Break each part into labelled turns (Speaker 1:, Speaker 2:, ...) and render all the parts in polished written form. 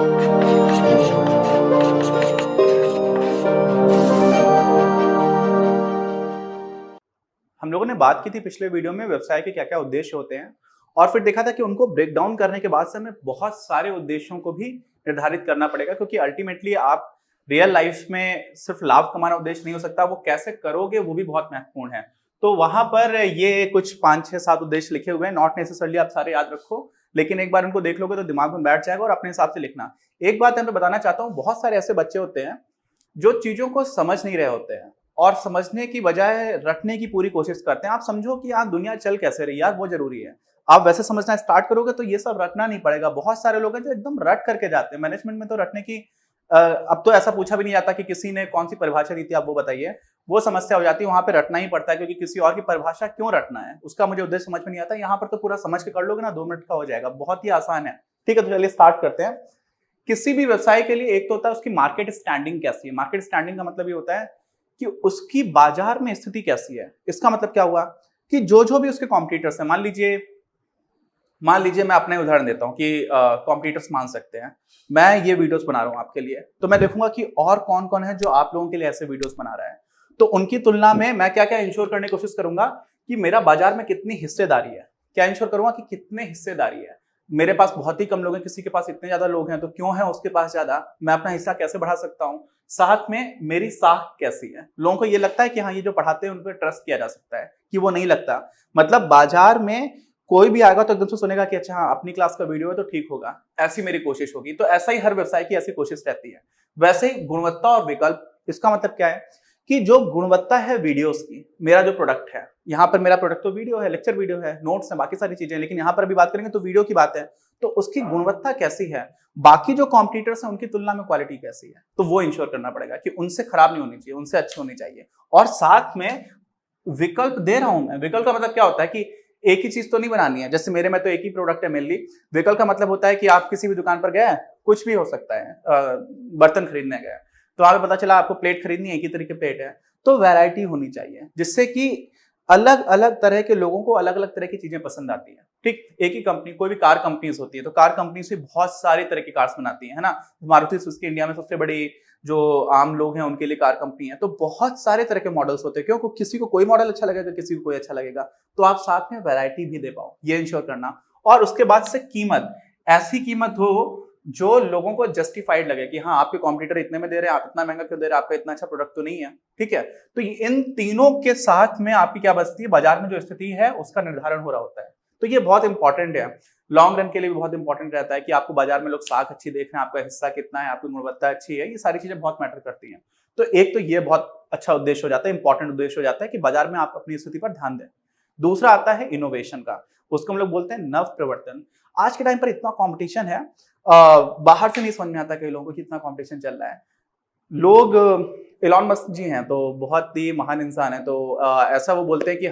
Speaker 1: हम लोगों ने बात की थी पिछले वीडियो में व्यवसाय के क्या क्या उद्देश्य होते हैं और फिर देखा था कि उनको ब्रेक डाउन करने के बाद से हमें बहुत सारे उद्देश्यों को भी निर्धारित करना पड़ेगा, क्योंकि अल्टीमेटली आप रियल लाइफ में सिर्फ लाभ कमाना उद्देश्य नहीं हो सकता, वो कैसे करोगे वो भी बहुत महत्वपूर्ण है। तो वहां पर ये कुछ 5 6 7 उद्देश्य लिखे हुए हैं। नॉट नेसेसरली आप सारे याद रखो, लेकिन एक बार उनको देख लोगे तो दिमाग में बैठ जाएगा और अपने हिसाब से लिखना। एक बात मैं बताना चाहता हूँ, बहुत सारे ऐसे बच्चे होते हैं जो चीजों को समझ नहीं रहे होते हैं और समझने की बजाय रटने की पूरी कोशिश करते हैं। आप समझो कि यार दुनिया चल कैसे रही, यार वो जरूरी है। आप वैसे समझना स्टार्ट करोगे तो ये सब रटना नहीं पड़ेगा। बहुत सारे लोग हैं जो एकदम रट करके जाते हैं। मैनेजमेंट में तो रटने की अब तो ऐसा पूछा भी नहीं जाता कि किसी ने कौन सी परिभाषा दी थी, आप वो बताइए। वो समस्या हो जाती है, वहां पे रटना ही पड़ता है, क्योंकि किसी और की परिभाषा क्यों रटना है, उसका मुझे उद्देश्य समझ में नहीं आता। यहाँ पर तो पूरा समझ के कर लोगे ना, 2 मिनट का हो जाएगा, बहुत ही आसान है। ठीक है, तो चलिए स्टार्ट करते हैं। किसी भी व्यवसाय के लिए एक तो होता है उसकी मार्केट स्टैंडिंग कैसी है। मार्केट स्टैंडिंग का मतलब ये होता है कि उसकी बाजार में स्थिति कैसी है। इसका मतलब क्या हुआ कि जो भी उसके कॉम्पिटिटर्स हैं, मान लीजिए मैं अपने उदाहरण देता हूं कि कॉम्पिटिटर्स मान सकते हैं मैं ये वीडियोस बना रहा हूं आपके लिए, तो मैं देखूंगा कि और कौन कौन है जो आप लोगों के लिए ऐसे वीडियोस बना रहा है। तो उनकी तुलना में मैं क्या क्या इंश्योर करने की कोशिश करूंगा कि मेरा बाजार में कितनी हिस्सेदारी है। क्या इंश्योर करूंगा कि कितने हिस्सेदारी है। मेरे पास बहुत ही कम लोग हैं, किसी के पास इतने ज्यादा लोग हैं, तो क्यों है उसके पास ज्यादा, मैं अपना हिस्सा कैसे बढ़ा सकता हूं। साथ में मेरी साख कैसी है। लोगों को ये लगता है कि हाँ ये जो पढ़ाते हैं उन पर ट्रस्ट किया जा सकता है, कि वो नहीं लगता। मतलब बाजार में कोई भी आएगा तो एकदम से सुनेगा कि अच्छा हाँ अपनी क्लास का वीडियो है तो ठीक होगा, ऐसी मेरी कोशिश होगी। तो ऐसा ही हर व्यवसाय की ऐसी कोशिश रहती है। वैसे ही गुणवत्ता और विकल्प, इसका मतलब क्या है कि जो गुणवत्ता है वीडियोस की, मेरा जो प्रोडक्ट है, यहाँ पर मेरा प्रोडक्ट तो वीडियो है, लेक्चर वीडियो है, नोट्स है, बाकी सारी चीजें, लेकिन यहाँ पर अभी बात करेंगे तो वीडियो की बात है। तो उसकी गुणवत्ता कैसी है, बाकी जो कॉम्पिटिटर्स हैं उनकी तुलना में क्वालिटी कैसी है, तो वो इंश्योर करना पड़ेगा कि उनसे खराब नहीं होनी चाहिए, उनसे अच्छी होनी चाहिए। और साथ में विकल्प दे रहा हूं मैं। विकल्प का मतलब क्या होता है कि एक ही चीज तो नहीं बनानी है। जैसे मेरे में तो एक ही प्रोडक्ट है मेनली। विकल्प का मतलब होता है कि आप किसी भी दुकान पर गए, कुछ भी हो सकता है, बर्तन खरीदने गए तो आपको पता चला आपको प्लेट खरीदनी है, एक ही तरह की प्लेट है, तो वैरायटी होनी चाहिए जिससे कि अलग अलग तरह के लोगों को अलग अलग तरह की चीजें पसंद आती है। ठीक, एक ही कंपनी, कोई भी कार कंपनीज होती है तो कार कंपनी से बहुत सारी तरह की कार्स बनाती है ना। मारुति सुजुकी इंडिया में सबसे बड़ी जो आम लोग हैं उनके लिए कार कंपनी है। तो बहुत सारे तरह के मॉडल्स होते हैं, क्योंकि किसी को कोई मॉडल अच्छा लगेगा, किसी को कोई अच्छा लगेगा। तो आप साथ में वैरायटी भी दे पाओ, ये इंश्योर करना। और उसके बाद से कीमत, ऐसी कीमत हो जो लोगों को जस्टिफाइड लगे कि हाँ आपके कॉम्पिटिटर इतने में दे रहे हैं, आप इतना महंगा क्यों दे रहे हैं, आपका इतना अच्छा प्रोडक्ट तो नहीं है। ठीक है, तो इन तीनों के साथ में आपकी क्या बचती है, बाजार में जो स्थिति है उसका निर्धारण हो रहा होता है। तो ये बहुत इंपॉर्टेंट है, लॉन्ग रन के लिए भी बहुत इंपॉर्टेंट रहता है कि आपको बाजार में लोग साख अच्छी देख रहे हैं, आपका हिस्सा कितना है, आपकी गुणवत्ता अच्छी है, ये सारी चीजें बहुत मैटर करती हैं। तो एक तो ये बहुत अच्छा उद्देश्य हो जाता है, इंपॉर्टेंट उद्देश्य हो जाता है कि बाजार में आप अपनी स्थिति पर ध्यान दें। दूसरा आता है इनोवेशन का, उसको हम लोग बोलते हैं नव प्रवर्तन। आज के टाइम पर इतना कॉम्पिटिशन है, बाहर से नहीं समझ में आता कई लोगों को कितना कॉम्पिटिशन चल रहा है। लोग, एलॉन मस्क जी हैं तो बहुत ही महान इंसान है, तो ऐसा वो बोलते हैं कि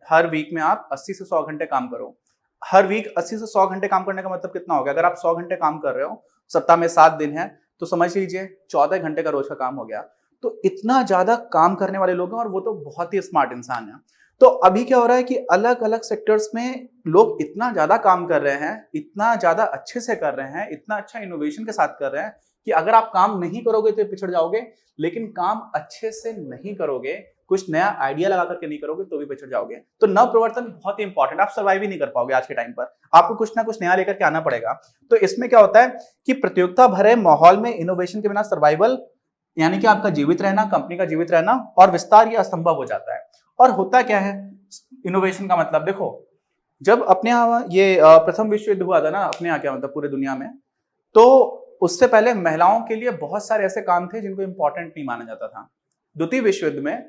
Speaker 1: हर वीक में आप 80 से 100 घंटे काम करो। हर वीक 80 से 100 घंटे काम करने का मतलब कितना हो गया? अगर आप 100 घंटे काम कर रहे हो, सप्ताह में 7 दिन है, तो समझ लीजिए 14 घंटे का रोज का काम हो गया। तो इतना ज्यादा काम करने वाले लोग हैं और वो तो बहुत ही स्मार्ट इंसान है। तो अभी क्या हो रहा है कि अलग अलग सेक्टर्स में लोग इतना ज्यादा काम कर रहे हैं, इतना ज्यादा अच्छे से कर रहे हैं, इतना अच्छा इनोवेशन के साथ कर रहे हैं कि अगर आप काम नहीं करोगे तो पिछड़ जाओगे, लेकिन काम अच्छे से नहीं करोगे, कुछ नया आइडिया लगा करके नहीं करोगे तो भी पिछड़ जाओगे। तो नव प्रवर्तन बहुत ही इंपॉर्टेंट, आप सर्वाइव ही नहीं कर पाओगे आज के टाइम पर, आपको कुछ ना कुछ नया लेकर के आना पड़ेगा। तो इसमें क्या होता है कि प्रतियोगिता भरे माहौल में इनोवेशन के बिना सर्वाइवल, यानी कि आपका जीवित रहना, कंपनी का जीवित रहना और विस्तार ये असंभव हो जाता है। और होता क्या है इनोवेशन का मतलब, देखो जब अपने यहाँ ये प्रथम विश्व युद्ध हुआ था ना, अपने यहाँ क्या मतलब पूरे दुनिया में, तो उससे पहले महिलाओं के लिए बहुत सारे ऐसे काम थे जिनको इंपॉर्टेंट नहीं माना जाता था। द्वितीय विश्व युद्ध में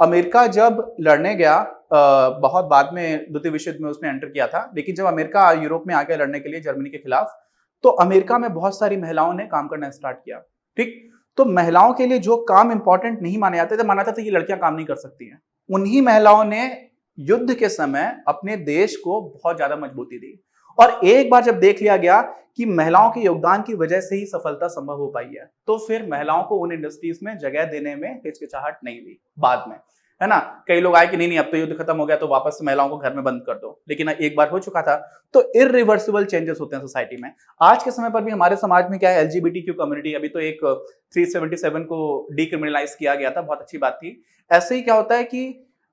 Speaker 1: अमेरिका जब लड़ने गया, बहुत बाद में द्वितीय विश्व युद्ध में उसने एंटर किया था, लेकिन जब अमेरिका यूरोप में आ गया लड़ने के लिए जर्मनी के खिलाफ, तो अमेरिका में बहुत सारी महिलाओं ने काम करना स्टार्ट किया। ठीक, तो महिलाओं के लिए जो काम इंपॉर्टेंट नहीं माने जाते थे, माना जाता था कि लड़कियां काम नहीं कर सकती हैं, उन्हीं महिलाओं ने युद्ध के समय अपने देश को बहुत ज्यादा मजबूती दी। और एक बार जब देख लिया गया कि महिलाओं के योगदान की वजह से ही सफलता संभव हो पाई है, तो फिर महिलाओं को उन इंडस्ट्रीज में जगह देने में हिचकिचाहट नहीं हुई बाद में। है ना। कई लोग आए कि नहीं अब तो युद्ध खत्म हो गया तो वापस से महिलाओं को घर में बंद कर दो, लेकिन एक बार हो चुका था। तो इरिवर्सिबल चेंजेस होते हैं सोसाइटी में। आज के समय पर भी हमारे समाज में क्या है, LGBTQ कम्युनिटी, अभी तो एक 377 को डिक्रिमिनलाइज किया गया था, बहुत अच्छी बात थी। ऐसे ही क्या होता है कि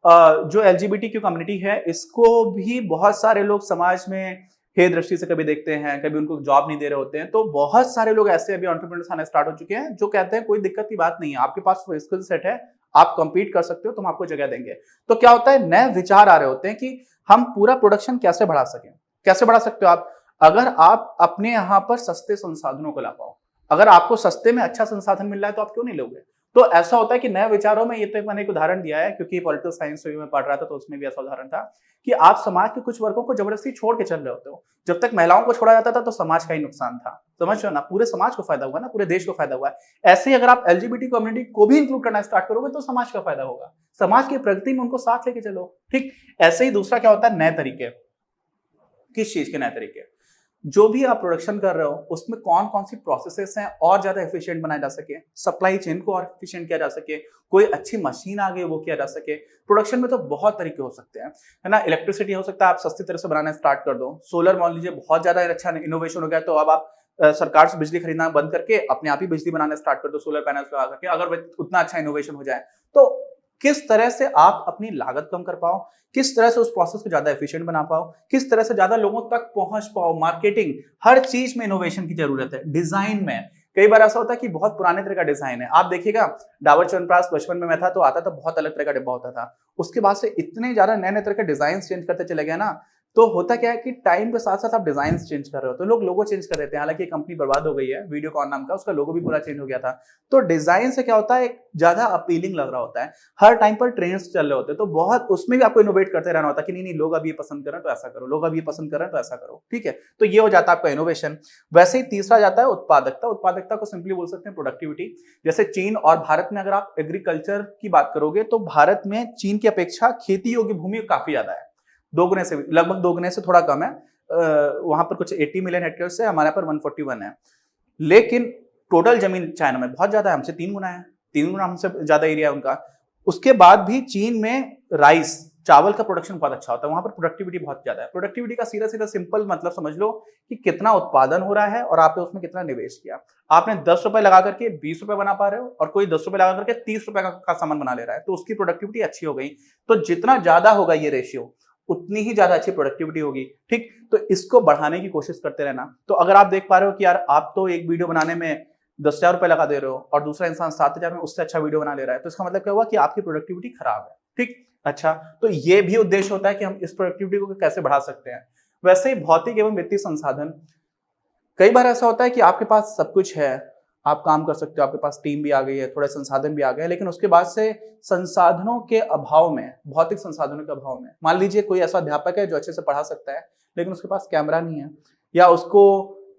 Speaker 1: जो LGBTQ कम्युनिटी है इसको भी बहुत सारे लोग समाज में हे दृष्टि से कभी देखते हैं, कभी उनको जॉब नहीं दे रहे होते हैं। तो बहुत सारे लोग ऐसे अभी एंटरप्रेन्योर्स आने स्टार्ट हो चुके हैं जो कहते हैं कोई दिक्कत की बात नहीं है, आपके पास वो स्किल सेट है, आप कंपीट कर सकते हो, तुम आपको जगह देंगे। तो क्या होता है, नए विचार आ रहे होते हैं कि हम पूरा प्रोडक्शन कैसे बढ़ा सकें। कैसे बढ़ा सकते हो आप, अगर आप अपने यहाँ पर सस्ते संसाधनों को ला पाओ। अगर आपको सस्ते में अच्छा संसाधन मिल रहा है तो आप क्यों नहीं लोगे। तो ऐसा होता है कि नए विचारों में, ये तो मैंने एक उदाहरण दिया है क्योंकि पॉलिटिकल साइंस में पढ़ रहा था तो उसमें भी ऐसा उदाहरण था कि आप समाज के कुछ वर्गों को जबरदस्ती छोड़ के चल रहे होते हो। जब तक महिलाओं को छोड़ा जाता था तो समाज का ही नुकसान था, समझ रहे हो ना, पूरे समाज को फायदा हुआ ना, पूरे देश को फायदा हुआ है। ऐसे ही अगर आप LGBT कम्युनिटी को भी इंक्लूड करना स्टार्ट करोगे तो समाज का फायदा होगा, समाज की प्रगति में उनको साथ लेके चलो। ठीक ऐसे ही दूसरा क्या होता है, नए तरीके। किस चीज के नए तरीके, जो भी आप प्रोडक्शन कर रहे हो उसमें कौन कौन सी प्रोसेसेस हैं और ज्यादा एफिशिएंट बनाए जा सके, सप्लाई चेन को और एफिशिएंट किया जा सके, कोई अच्छी मशीन आ गई वो किया जा सके। प्रोडक्शन में तो बहुत तरीके हो सकते हैं, है ना। इलेक्ट्रिसिटी हो सकता है आप सस्ती तरह से बनाना स्टार्ट कर दो। सोलर मान लीजिए बहुत ज्यादा अच्छा इनोवेशन हो गया तो अब आप सरकार से बिजली खरीदना बंद करके अपने आप ही बिजली बनाना स्टार्ट कर दो सोलर पैनल्स लगा करके, अगर उतना अच्छा इनोवेशन हो जाए तो किस तरह से आप अपनी लागत कम कर पाओ, किस तरह से उस प्रोसेस को ज्यादा एफिशिएंट बना पाओ, किस तरह से ज्यादा लोगों तक पहुंच पाओ। मार्केटिंग, हर चीज में इनोवेशन की जरूरत है। डिजाइन में कई बार ऐसा होता है कि बहुत पुराने तरह का डिजाइन है, आप देखिएगा डाबर च्यवनप्राश बचपन में मैं था तो आता था बहुत अलग तरह का डिब्बा होता था, उसके बाद से इतने ज्यादा नए नए तरह के डिजाइन चेंज करते चले गए ना, तो होता क्या है कि टाइम के साथ साथ आप डिजाइन चेंज कर रहे हो तो लोग लोगो चेंज कर देते हैं। हालांकि कंपनी बर्बाद हो गई है, वीडियोकॉन नाम का, उसका लोगो भी पूरा चेंज हो गया था। तो डिजाइन से क्या होता है, एक ज्यादा अपीलिंग लग रहा होता है, हर टाइम पर ट्रेंड्स चल रहे होते हैं, तो बहुत उसमें भी आपको इनोवेट करते रहना होता है कि नहीं नहीं लोग अब ये पसंद कर रहे हैं तो ऐसा करो, लोग अब ये पसंद कर रहे हैं तो ऐसा करो। ठीक है, तो ये हो जाता है आपका इनोवेशन। वैसे ही तीसरा जाता है उत्पादकता। उत्पादकता को सिंपली बोल सकते हैं प्रोडक्टिविटी। जैसे चीन और भारत में अगर आप एग्रीकल्चर की बात करोगे तो भारत में चीन की अपेक्षा खेती योग्य भूमि काफी ज्यादा है, दोगुने से, लगभग दोगुने से थोड़ा कम है। वहां पर कुछ 80 मिलियन हेक्टेयर से, हमारे यहाँ पर 141 है। लेकिन टोटल जमीन चाइना में बहुत ज्यादा है, हमसे 3 गुना है, 3 गुना हमसे ज्यादा एरिया है उनका। उसके बाद भी चीन में राइस, चावल का प्रोडक्शन बहुत अच्छा होता है, वहां पर प्रोडक्टिविटी बहुत ज्यादा है। प्रोडक्टिविटी का सीधा सीधा सिंपल मतलब समझ लो कि कितना उत्पादन हो रहा है और आपने उसमें कितना निवेश किया। आपने 10 रुपए लगा करके 20 रुपए बना पा रहे हो और कोई 10 रुपए लगा करके 30 रुपए का सामान बना ले रहा है, तो उसकी प्रोडक्टिविटी अच्छी हो गई। तो जितना ज्यादा होगा ये रेशियो उतनी ही ज्यादा अच्छी प्रोडक्टिविटी होगी। ठीक, तो इसको बढ़ाने की कोशिश करते रहना। तो अगर आप देख पा रहे हो कि यार आप तो एक वीडियो बनाने में 10,000 रुपए लगा दे रहे हो और दूसरा इंसान 7,000 में उससे अच्छा वीडियो बना ले रहा है, तो इसका मतलब क्या हुआ कि आपकी प्रोडक्टिविटी खराब है। ठीक, अच्छा, तो ये भी उद्देश्य होता है कि हम इस प्रोडक्टिविटी को कैसे बढ़ा सकते हैं। वैसे ही भौतिक एवं वित्तीय संसाधन, कई बार ऐसा होता है कि आपके पास सब कुछ है, आप काम कर सकते हो, आपके पास टीम भी आ गई है, थोड़े संसाधन भी आ गए, लेकिन उसके बाद से संसाधनों के अभाव में, भौतिक संसाधनों के अभाव में, मान लीजिए कोई ऐसा अध्यापक है जो अच्छे से पढ़ा सकता है लेकिन उसके पास कैमरा नहीं है या उसको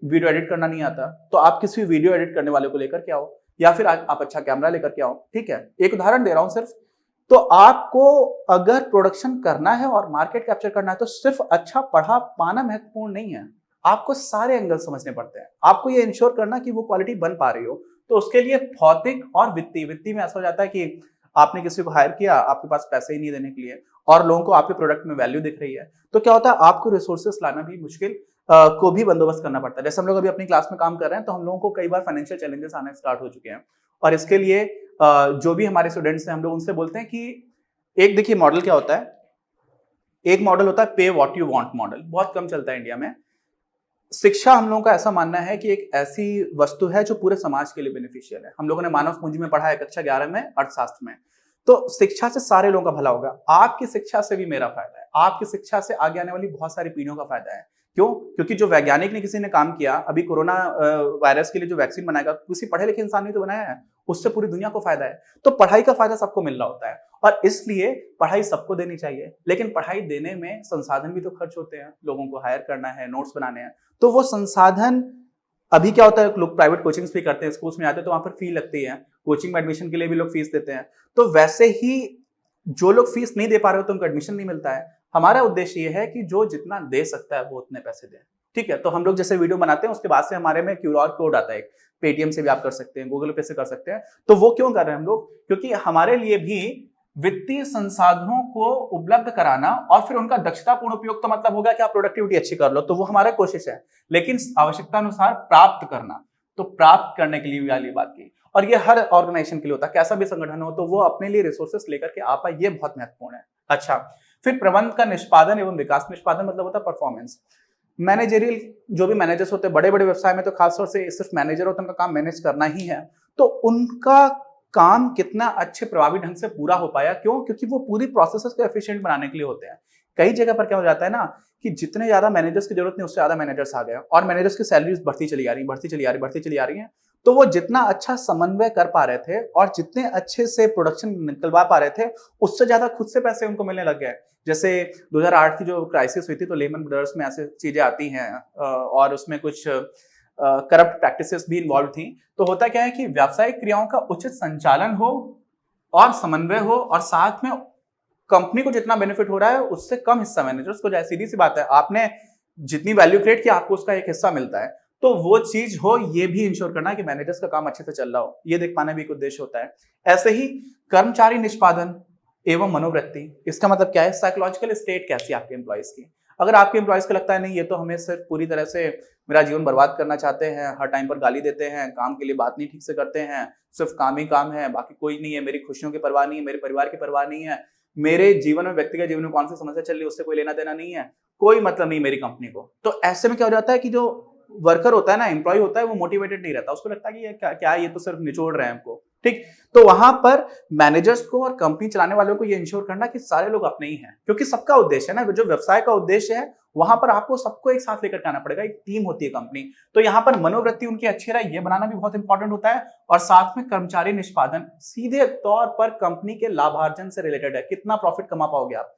Speaker 1: वीडियो एडिट करना नहीं आता, तो आप किसी वीडियो एडिट करने वाले को लेकर के आओ या फिर आप अच्छा कैमरा लेकर के आओ। ठीक है, एक उदाहरण दे रहा हूं सिर्फ। तो आपको अगर प्रोडक्शन करना है और मार्केट कैप्चर करना है तो सिर्फ अच्छा पढ़ा पाना महत्वपूर्ण नहीं है, आपको सारे एंगल समझने पड़ते हैं। आपको ये इंश्योर करना कि वो क्वालिटी बन पा रही हो, तो उसके लिए भौतिक और वित्तीय में ऐसा हो जाता है कि आपने किसी को हायर किया, आपके पास पैसे ही नहीं देने के लिए और लोगों को आपके प्रोडक्ट में वैल्यू दिख रही है, तो क्या होता है आपको रिसोर्सेस लाना भी मुश्किल को भी बंदोबस्त करना पड़ता है। जैसे हम लोग अभी अपनी क्लास में काम कर रहे हैं तो हम लोगों को कई बार फाइनेंशियल चैलेंजेस आने स्टार्ट हो चुके हैं और इसके लिए जो भी हमारे स्टूडेंट्स हैं हम लोग उनसे बोलते हैं कि एक देखिए मॉडल क्या होता है, एक मॉडल होता है पे व्हाट यू वांट मॉडल, बहुत कम चलता है इंडिया में। शिक्षा हम लोगों का ऐसा मानना है कि एक ऐसी वस्तु है जो पूरे समाज के लिए बेनिफिशियल है। हम लोगों ने मानव पूंजी में पढ़ा है कक्षा 11 में अर्थशास्त्र में, तो शिक्षा से सारे लोगों का भला होगा। आपकी शिक्षा से भी मेरा फायदा है, आपकी शिक्षा से आगे आने वाली बहुत सारी पीढ़ियों का फायदा है। क्यों? क्योंकि जो वैज्ञानिक ने किसी ने काम किया, अभी कोरोना वायरस के लिए जो वैक्सीन बनाएगा किसी पढ़े लिखे इंसान ने तो बनाया है, उससे पूरी दुनिया को फायदा है। तो पढ़ाई का फायदा सबको मिल रहा होता है और इसलिए पढ़ाई सबको देनी चाहिए, लेकिन पढ़ाई देने में संसाधन भी तो खर्च होते हैं, लोगों को हायर करना है, नोट्स बनाने हैं, तो वो संसाधन अभी क्या होता है, लोग प्राइवेट कोचिंग्स भी करते हैं, स्कूल्स में आते हैं तो वहां पर फी लगती है, कोचिंग में एडमिशन के लिए भी लोग फीस देते हैं। तो वैसे ही जो लोग फीस नहीं दे पा रहे हो तो उनको एडमिशन नहीं मिलता है। हमारा उद्देश्य ये है कि जो जितना दे सकता है वो उतने पैसे दे। ठीक है, तो हम लोग जैसे वीडियो बनाते हैं उसके बाद से हमारे में QR कोड आता है, पेटीएम से भी आप कर सकते हैं, गूगल पे से कर सकते हैं। तो वो क्यों कर रहे हैं हम लोग? क्योंकि हमारे लिए भी वित्तीय संसाधनों को उपलब्ध कराना और फिर उनका दक्षतापूर्ण उपयोग, तो मतलब होगा कि आप प्रोडक्टिविटी अच्छी कर लो, तो वो हमारा कोशिश है। लेकिन आवश्यकता अनुसार प्राप्त करना, तो प्राप्त करने के लिए भी वाली बात की, और ये हर ऑर्गेनाइजेशन के लिए होता है, कैसा भी संगठन हो तो वो अपने लिए रिसोर्सेस लेकर के आ पाए, ये बहुत महत्वपूर्ण है। अच्छा, फिर प्रबंध का निष्पादन एवं विकास। निष्पादन मतलब होता है परफॉर्मेंस। मैनेजरियल जो भी मैनेजर्स होते हैं बड़े बड़े व्यवसाय में, तो खासतौर से सिर्फ मैनेजर होता है, उनका काम मैनेज करना ही है, तो उनका काम कितना अच्छे प्रभावी ढंग से पूरा हो पाया। क्यों? क्योंकि वो पूरी प्रोसेसेस को एफिशिएंट बनाने के लिए होते हैं। कई जगह पर क्या हो जाता है ना कि जितने ज्यादा मैनेजर्स की जरूरत नहीं, उससे ज्यादा मैनेजर्स आ गए और मैनेजर्स की सैलरीज बढ़ती चली आ रही, बढ़ती चली आ रही, बढ़ती चली आ रही है। तो वो जितना अच्छा समन्वय कर पा रहे थे और जितने अच्छे से प्रोडक्शन निकलवा पा रहे थे, उससे ज्यादा खुद से पैसे उनको मिलने लग गए। जैसे 2008 की जो क्राइसिस हुई थी, तो लेमन ब्रदर्स में ऐसे चीजें आती हैं और उसमें कुछ करप्ट प्रैक्टिसेस भी इन्वॉल्व थी। तो होता क्या है कि व्यावसायिक क्रियाओं का उचित संचालन हो और समन्वय हो, और साथ में कंपनी को जितना बेनिफिट हो रहा है उससे कम हिस्सा मैनेजर्स को जाए। सीधी सी बात है, आपने जितनी वैल्यू क्रिएट की, आपको उसका एक हिस्सा मिलता है, तो वो चीज हो, ये भी इंश्योर करना है कि मैनेजर्स का काम अच्छे से चल रहा हो, ये देख पाना भी एक उद्देश्य होता है। ऐसे ही कर्मचारी निष्पादन एवं मनोवृत्ति। इसका मतलब क्या है? साइकोलॉजिकल स्टेट कैसी है आपके एम्प्लॉयज की। अगर आपके एम्प्लॉयज को लगता है नहीं, ये तो हमें सिर्फ पूरी तरह से मेरा जीवन बर्बाद करना चाहते हैं, हर टाइम पर गाली देते हैं, काम के लिए बात नहीं ठीक से करते हैं, सिर्फ काम ही काम है, बाकी कोई नहीं है, मेरी खुशियों की परवाह नहीं है, मेरे परिवार की परवाह नहीं है, मेरे जीवन में, व्यक्तिगत जीवन में कौन सी समस्या चल रही है उससे कोई लेना देना नहीं है, कोई मतलब नहीं मेरी कंपनी को, तो ऐसे में क्या हो जाता है कि जो वर्कर होता है ना, एम्प्लॉय होता है, वो मोटिवेटेड नहीं रहता। उसको लगता है कि ये क्या ये तो सिर्फ निचोड़ रहे हैं हमको, ठीक। तो वहां पर मैनेजर्स को और कंपनी चलाने वालों को ये इंश्योर करना कि सारे लोग अपने ही हैं, क्योंकि सबका उद्देश्य है ना, जो व्यवसाय का उद्देश्य है, वहां पर आपको सबको एक साथ लेकर के आना पड़ेगा, एक टीम होती है कंपनी। तो यहाँ पर मनोवृत्ति उनकी अच्छी रहे, ये बनाना भी बहुत इंपॉर्टेंट होता है। और साथ में कर्मचारी निष्पादन सीधे तौर पर कंपनी के लाभार्जन से रिलेटेड है। कितना प्रॉफिट कमा पाओगे आप?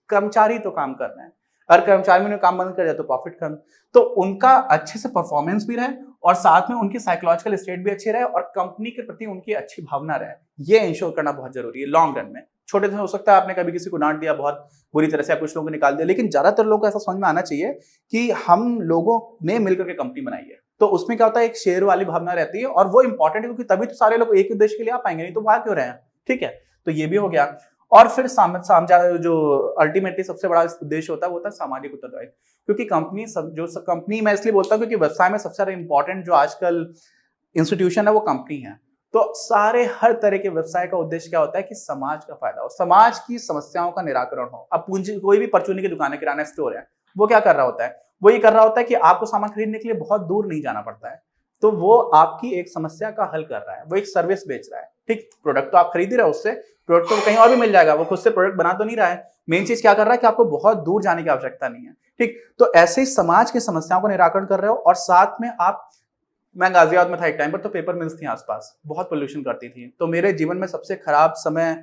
Speaker 1: कर्मचारी तो काम कर रहे हैं, अगर कर्मचारियों ने काम बंद कर दिया तो प्रॉफिट कम। तो उनका अच्छे से परफॉर्मेंस भी रहे और साथ में उनकी साइकोलॉजिकल स्टेट भी अच्छी रहे और कंपनी के प्रति उनकी अच्छी भावना रहे, ये इंश्योर करना बहुत जरूरी है लॉन्ग रन में। छोटे से हो सकता है आपने कभी किसी को डांट दिया बहुत बुरी तरह से, आप कुछ लोगों को निकाल दिया, लेकिन ज्यादातर लोगों को ऐसा समझ में आना चाहिए कि हम लोगों ने मिलकर के कंपनी बनाई है, तो उसमें क्या होता है, एक शेयर वाली भावना रहती है और वो इंपॉर्टेंट है, क्योंकि तभी तो सारे लोग एक उद्देश्य के लिए आ पाएंगे, नहीं तो वहां क्यों रहे हैं, ठीक है। तो ये भी हो गया। और फिर जो अल्टीमेटली सबसे बड़ा उद्देश्य होता है वो होता है सामाजिक उत्तरदायित्व, क्योंकि कंपनी मैं इसलिए बोलता हूँ क्योंकि व्यवसाय में सबसे ज्यादा इंपॉर्टेंट जो आजकल इंस्टीट्यूशन है वो कंपनी है। तो सारे हर तरह के व्यवसाय का उद्देश्य क्या होता है कि समाज का फायदा हो, समाज की समस्याओं का निराकरण हो। अब पूंजी कोई भी परचूनी की दुकान है, किराना स्टोर है, वो क्या कर रहा होता है, वो ये कर रहा होता है कि आपको सामान खरीदने के लिए बहुत दूर नहीं जाना पड़ता है, तो वो आपकी एक समस्या का हल कर रहा है, वो एक सर्विस बेच रहा है, ठीक। प्रोडक्ट तो आप खरीद ही रहे हो, उससे प्रोडक्ट तो कहीं और भी मिल जाएगा, वो खुद से प्रोडक्ट बना तो नहीं रहा है। मेन चीज क्या कर रहा है कि आपको बहुत दूर जाने की आवश्यकता नहीं है, ठीक। तो ऐसे ही समाज की समस्याओं का निराकरण कर रहे हो और साथ में आप, मैं गाजियाबाद में था एक टाइम पर, तो पेपर मिल्स थी आसपास, बहुत पोल्यूशन करती थी, तो मेरे जीवन में सबसे खराब समय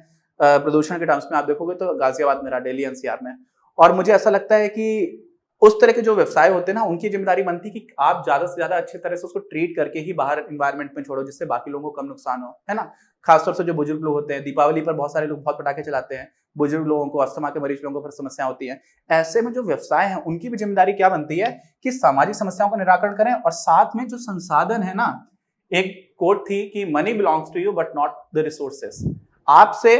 Speaker 1: प्रदूषण के टर्म्स में आप देखोगे तो गाजियाबाद में रहा, दिल्ली एनसीआर में। और मुझे ऐसा लगता है कि उस तरह के जो व्यवसाय होते हैं ना, उनकी जिम्मेदारी बनती है कि आप ज्यादा से ज्यादा अच्छे तरह से उसको ट्रीट करके ही बाहर एनवायरनमेंट में छोड़ो, जिससे बाकी लोगों को कम नुकसान हो, है ना। खासतौर से जो बुजुर्ग लोग होते हैं, दीपावली पर बहुत सारे लोग बहुत पटाखे चलाते हैं, बुजुर्ग लोगों को, अस्थमा के मरीज लोगों को फिर समस्या होती है। ऐसे में जो व्यवसाय है उनकी भी जिम्मेदारी क्या बनती है कि सामाजिक समस्याओं का निराकरण करें और साथ में जो संसाधन है ना, एक कोट थी कि money belongs to you but not the resources. आपसे,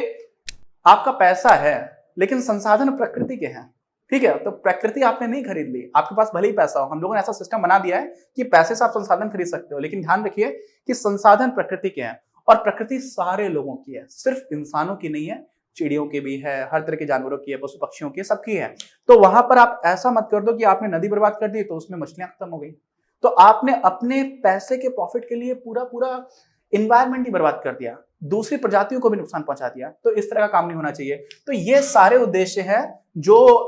Speaker 1: आपका पैसा है लेकिन संसाधन प्रकृति के हैं, ठीक है। तो प्रकृति आपने नहीं खरीद ली, आपके पास भले ही पैसा हो, हम लोगों ने ऐसा सिस्टम बना दिया है कि पैसे से आप संसाधन खरीद सकते हो, लेकिन ध्यान रखिए कि संसाधन प्रकृति के हैं और प्रकृति सारे लोगों की है, सिर्फ इंसानों की नहीं है, चिड़ियों की भी है, हर तरह के जानवरों की है, पशु पक्षियों की, सबकी है। तो वहां पर आप ऐसा मत कर दो कि आपने नदी बर्बाद कर दी तो उसमें मछलियां खत्म हो गई, तो आपने अपने पैसे के प्रॉफिट के लिए पूरा पूरा इन्वायरमेंट ही बर्बाद कर दिया, दूसरी प्रजातियों को भी नुकसान पहुंचा दिया। तो इस तरह का काम नहीं होना चाहिए। तो ये सारे उद्देश्य हैं जो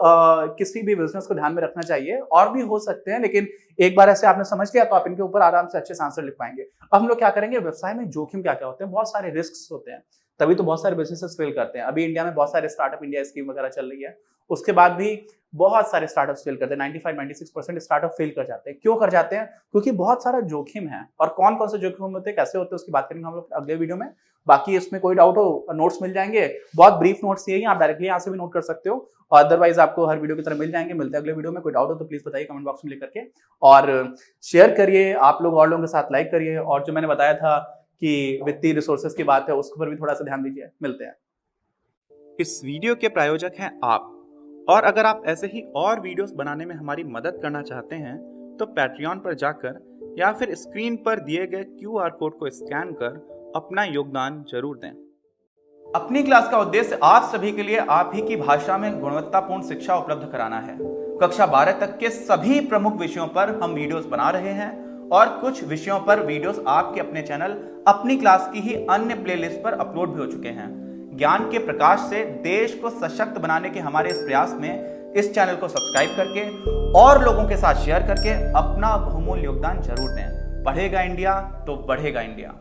Speaker 1: किसी भी बिजनेस को ध्यान में रखना चाहिए, और भी हो सकते हैं, लेकिन एक बार ऐसे आपने समझ लिया तो आप इनके ऊपर आराम से अच्छे से आंसर लिख पाएंगे। अब हम लोग क्या करेंगे, व्यवसाय में जोखिम क्या क्या होते हैं, बहुत सारे रिस्क होते हैं, तभी तो बहुत सारे बिजनेसेस फेल करते हैं। अभी इंडिया में बहुत सारे स्टार्टअप इंडिया स्कीम वगैरह चल रही है, उसके बाद भी बहुत सारे स्टार्टअप्स फेल करते हैं, 95-96% स्टार्टअप फेल कर जाते हैं। क्यों कर जाते हैं? क्योंकि बहुत सारा जोखिम है, और कौन कौन से जोखिम होते हैं, कैसे होते हैं, उसकी बात करेंगे हम लोग अगले वीडियो में। बाकी इसमें कोई डाउट हो, नोट्स मिल जाएंगे, बहुत ब्रीफ नोट्स ये, आप डायरेक्टली यहाँ से भी नोट कर सकते हो, और अदरवाइज आपको हर वीडियो की तरह मिल जाएंगे। मिलते हैं अगले वीडियो में। कोई डाउट हो तो प्लीज बताइए कमेंट बॉक्स में लिख करके, और शेयर करिए आप लोग और लोगों के साथ, लाइक करिए, और जो मैंने बताया था कि वित्तीय रिसोर्सेज की बात है उसके ऊपर भी थोड़ा सा ध्यान दीजिए। मिलते हैं। इस वीडियो के प्रायोजक हैं आप। और अगर आप ऐसे ही और वीडियोस बनाने में हमारी मदद करना चाहते हैं तो पैट्रियन पर जाकर या फिर स्क्रीन पर दिए गए QR कोड को स्कैन कर अपना योगदान जरूर दें। अपनी क्लास का उद्देश्य आप सभी के लिए आप ही की भाषा में गुणवत्तापूर्ण शिक्षा उपलब्ध कराना है। कक्षा 12 तक के सभी प्रमुख विषयों पर हम वीडियोस बना रहे हैं और कुछ विषयों पर वीडियोस आपके अपने चैनल अपनी क्लास की ही अन्य प्लेलिस्ट पर अपलोड भी हो चुके हैं। ज्ञान के प्रकाश से देश को सशक्त बनाने के हमारे इस प्रयास में इस चैनल को सब्सक्राइब करके और लोगों के साथ शेयर करके अपना बहुमूल्य योगदान जरूर दें। पढ़ेगा इंडिया तो बढ़ेगा इंडिया।